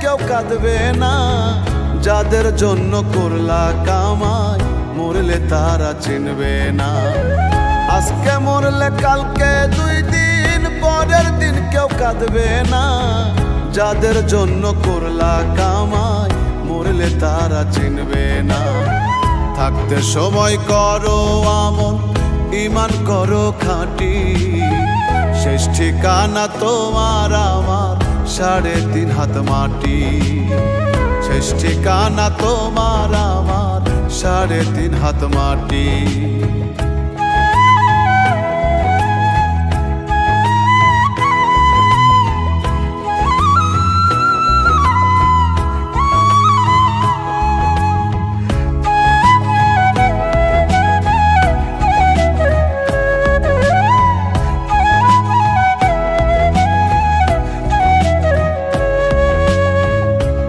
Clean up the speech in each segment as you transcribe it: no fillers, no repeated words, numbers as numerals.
কেউ কাঁদবে না। যাদের জন্য করলা কামাই মরলে তারা চিনবে না। আজকে মরলে কালকে 2 দিন পরের দিন কেউ কাঁদবে না। যাদের জন্য করলা কামাই মরলে তারা চিনবে না। থাকতে সময় করো আমল, ঈমান করো খাঁটি। শেষ ঠিকানা তোমার আমার 3.5 হাত মাটি। শেষ ঠিকানা তোমার আমার 3.5 হাত মাটি।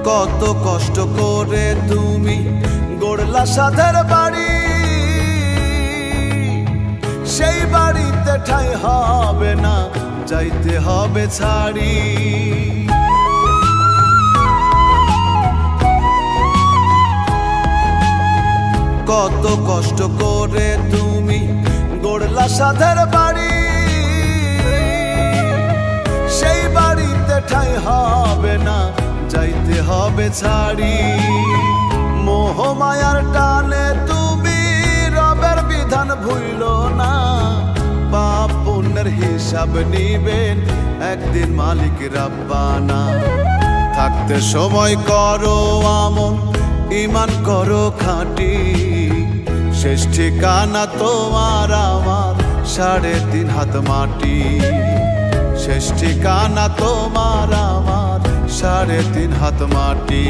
কত কষ্ট করে তুমি গড়লা সাধের বাড়ি, সেই বাড়িতে ঠাঁই হবে না, যাইতে হবে ছাড়ি। কত কষ্ট করে তুমি গড়লা সাধের বাড়ি, সেই বাড়িতে ঠাঁই হবে না, যাইতে হবে ছাড়ি। মোহ মায়ার টানে তুমি রবের বিধান ভুইলো না। পাপ পুণ্যের হিসাব নিবেন একদিন মালিক রাব্বানা। থাকতে সময় করো আমল, ঈমান করো খাঁটি। শেষ ঠিকানা তোমার আমার 3.5 হাত মাটি। শেষ ঠিকানা তোমার আমার 3.5 হাত মাটি।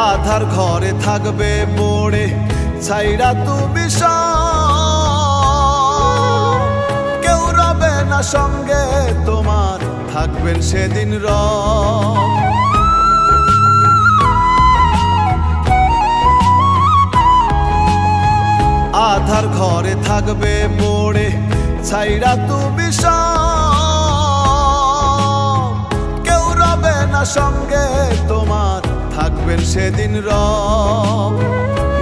আধার ঘরে থাকবে পড়ে ছাইরা তুমি সব, কেউ রবে না সঙ্গে তোমার, থাকবেন সেদিন রব। আধার ঘরে থাকবে পড়ে ছাইরা তুমি সব, কেউ রবে না সঙ্গে তোমার, থাকবেন সেদিন রব।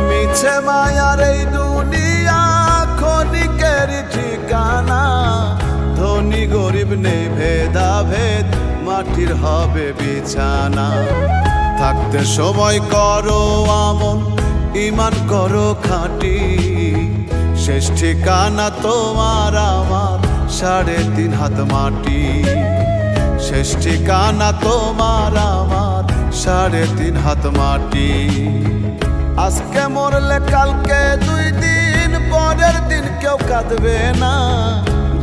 মিছে মায়ার এই দুনিয়া ক্ষণিকের ঠিকানা। ধনী গরিব নেই ভেদাভেদ, মাটির হবে বিছানা। থাকতে সময় করো আমল, ঈমান করো খাঁটি। শেষ ঠিকানা তোমার আমার 3.5 হাত মাটি। শেষ ঠিকানা তোমার আমার 3.5 হাত মাটি। আজকে মরলে কালকে 2 দিন পরের দিন কেউ কাঁদবে না।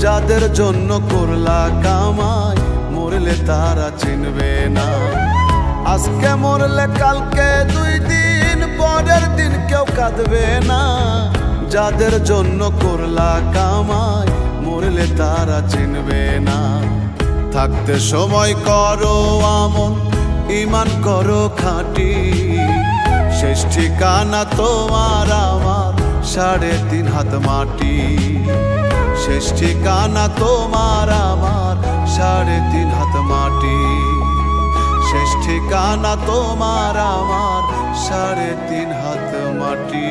যাদের জন্য করলা কামাই মরলে তারা চিনবে না। আজকে মরলে কালকে 2 দিন পরের দিন কেউ কাঁদবে না। যাদের জন্য করলা কামাই মরলে তারা চিনবে না। থাকতে সময় করো আমল, ঈমান করো খাঁটি। শেষ ঠিকানা তোমার আমার 3.5 হাত মাটি। শেষ ঠিকানা তোমার আমার 3.5 হাত মাটি। শেষ ঠিকানা তোমার আমার 3.5 হাত মাটি।